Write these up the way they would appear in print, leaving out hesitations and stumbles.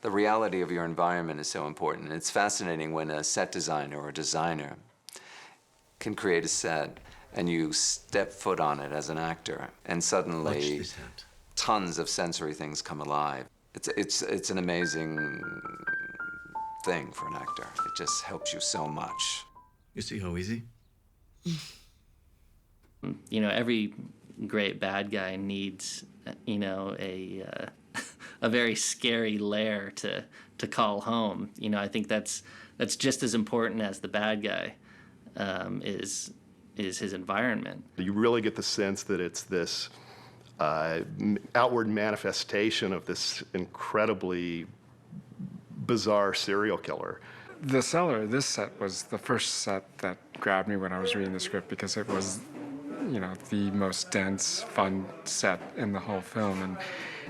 The reality of your environment is so important. It's fascinating when a set designer or a designer can create a set and you step foot on it as an actor, and suddenly tons of sensory things come alive. It's an amazing thing for an actor. It just helps you so much. You see how easy? You know, every great bad guy needs, you know, a very scary lair to call home. You know, I think that's just as important as the bad guy is his environment. You really get the sense that it's this outward manifestation of this incredibly bizarre serial killer. The cellar, this set was the first set that grabbed me when I was reading the script because it was, you know, the most dense, fun set in the whole film. And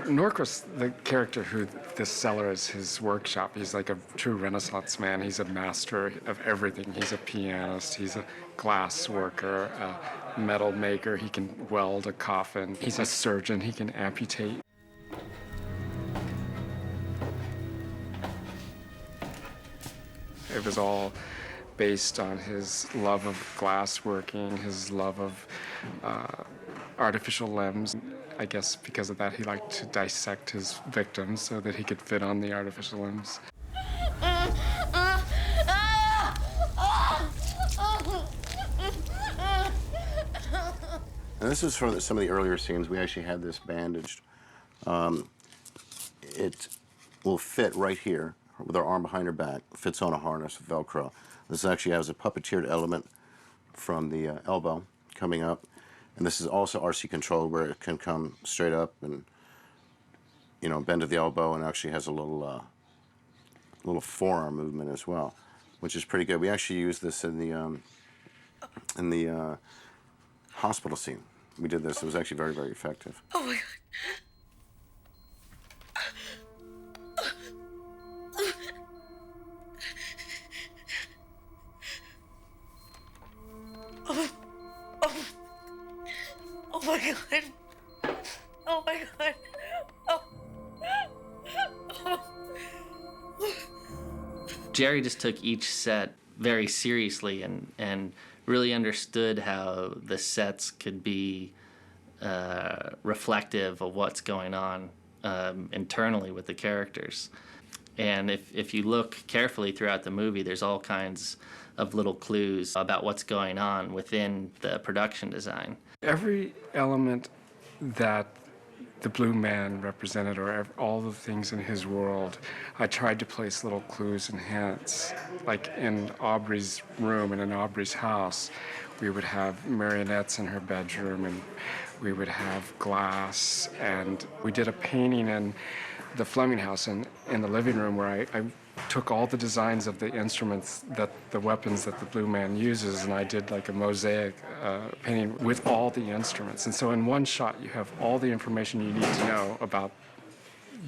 Norquist, the character who this cellar is his workshop, he's like a true Renaissance man. He's a master of everything. He's a pianist, he's a glass worker, a metal maker, he can weld a coffin. He's a surgeon, he can amputate. It was all based on his love of glassworking, his love of artificial limbs. I guess because of that, he liked to dissect his victims so that he could fit on the artificial limbs. And this is from some of the earlier scenes. We actually had this bandaged. It will fit right here with our arm behind her back, fits on a harness, Velcro. This actually has a puppeteered element from the elbow coming up. And this is also RC controlled where it can come straight up and, you know, bend to the elbow, and actually has a little forearm movement as well, which is pretty good. We actually used this in the hospital scene. We did this. It was actually very, very effective. Oh my God. Oh my God. Oh my God. Oh. Jerry just took each set very seriously and really understood how the sets could be reflective of what's going on internally with the characters. And if you look carefully throughout the movie, there's all kinds of little clues about what's going on within the production design. Every element that the Blue Man represented, or all the things in his world, I tried to place little clues and hints. Like in Aubrey's room and in Aubrey's house, we would have marionettes in her bedroom, and we would have glass, and we did a painting in the Fleming house in the living room where I took all the designs of the instruments, the weapons that the Blue Man uses, and I did like a mosaic painting with all the instruments. And so in one shot, you have all the information you need to know about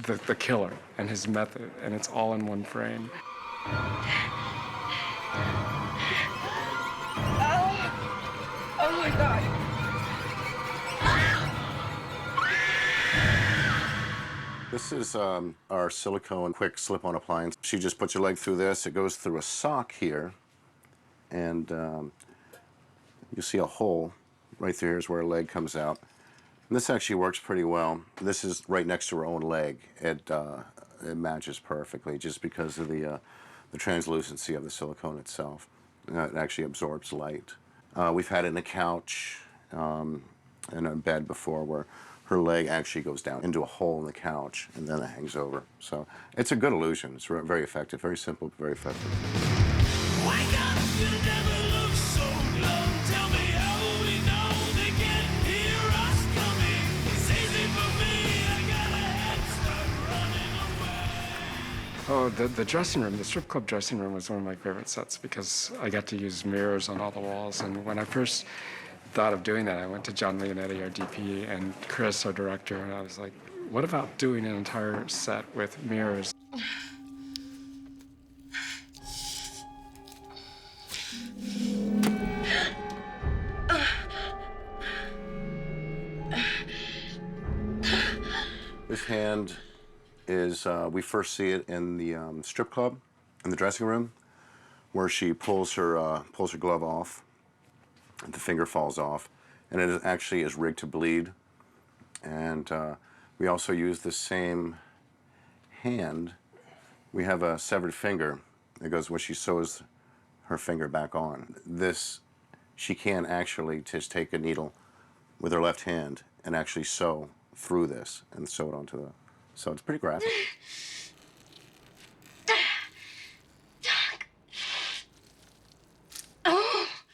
the killer and his method, and it's all in one frame. Oh my God. This is our silicone quick slip-on appliance. She just puts your leg through this. It goes through a sock here, and you see a hole right through here is where her leg comes out. And this actually works pretty well. This is right next to her own leg. It matches perfectly just because of the translucency of the silicone itself. It actually absorbs light. We've had it in a couch in a bed before where her leg actually goes down into a hole in the couch and then it hangs over. So it's a good illusion. It's very effective, very simple, but very effective. Wake up, you never look so glum. Tell me how we know they can't hear us coming. It's easy for me, I got a head start running away. Oh, the dressing room, the strip club dressing room was one of my favorite sets because I got to use mirrors on all the walls. And when I first thought of doing that, I went to John Leonetti, our DP, and Chris, our director, and I was like, what about doing an entire set with mirrors? This hand is we first see it in the strip club, in the dressing room, where she pulls her glove off, and the finger falls off, and it actually is rigged to bleed. And we also use the same hand. We have a severed finger that goes when she sews her finger back on. This, she can actually just take a needle with her left hand and actually sew through this and sew it onto the, so it's pretty graphic.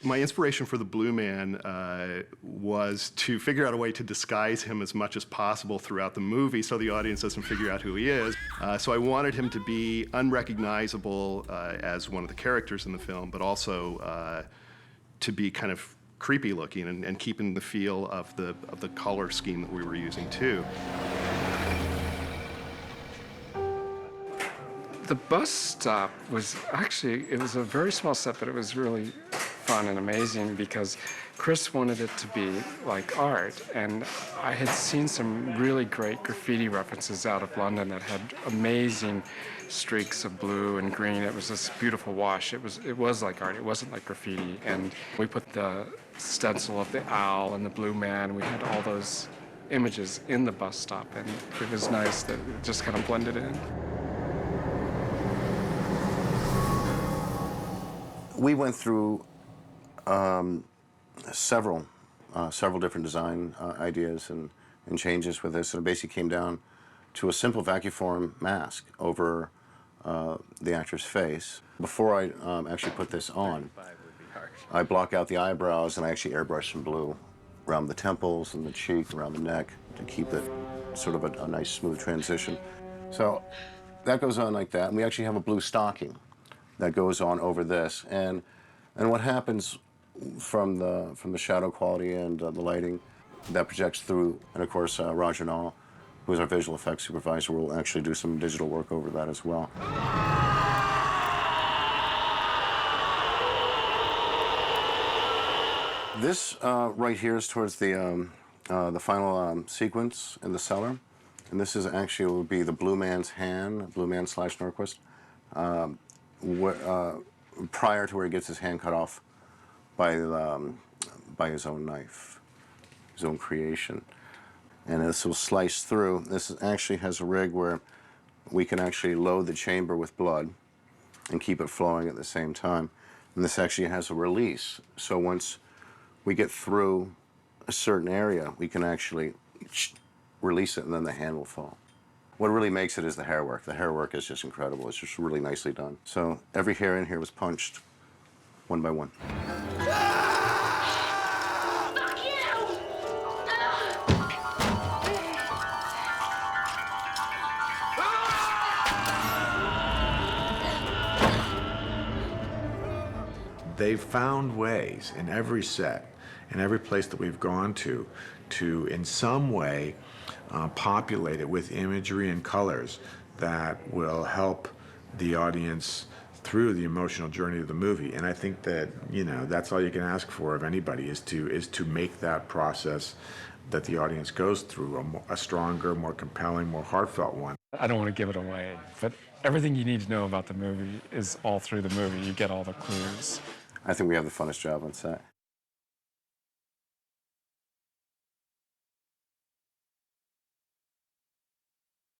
My inspiration for the Blue Man was to figure out a way to disguise him as much as possible throughout the movie so the audience doesn't figure out who he is. So I wanted him to be unrecognizable as one of the characters in the film, but also to be kind of creepy looking and keeping the feel of the color scheme that we were using too. The bus stop was actually, it was a very small set, but it was really fun and amazing because Chris wanted it to be like art, and I had seen some really great graffiti references out of London that had amazing streaks of blue and green. It was this beautiful wash. It was like art. It wasn't like graffiti. And we put the stencil of the owl and the blue man. We had all those images in the bus stop, and it was nice that it just kind of blended in. We went through several different design ideas and changes with this, and it basically came down to a simple vacuum form mask over the actor's face. Before I actually put this on, I block out the eyebrows and I actually airbrush some blue around the temples and the cheek, around the neck, to keep it sort of a nice smooth transition. So that goes on like that, and we actually have a blue stocking that goes on over this, and what happens from the shadow quality and the lighting that projects through, and of course Roger Nall, who is our visual effects supervisor, will actually do some digital work over that as well. This right here is towards the final sequence in the cellar, and this is actually will be the Blue Man's hand, Blue Man / Norquist. Prior to where he gets his hand cut off by his own knife, his own creation. And this will slice through. This actually has a rig where we can actually load the chamber with blood and keep it flowing at the same time. And this actually has a release. So once we get through a certain area, we can actually release it and then the hand will fall. What really makes it is the hair work. The hair work is just incredible. It's just really nicely done. So every hair in here was punched one by one. Fuck you! They've found ways in every set, in every place that we've gone to in some way populate it with imagery and colors that will help the audience through the emotional journey of the movie. And I think that, you know, that's all you can ask for of anybody is to make that process that the audience goes through a stronger, more compelling, more heartfelt one. I don't want to give it away, but everything you need to know about the movie is all through the movie. You get all the clues. I think we have the funnest job on set.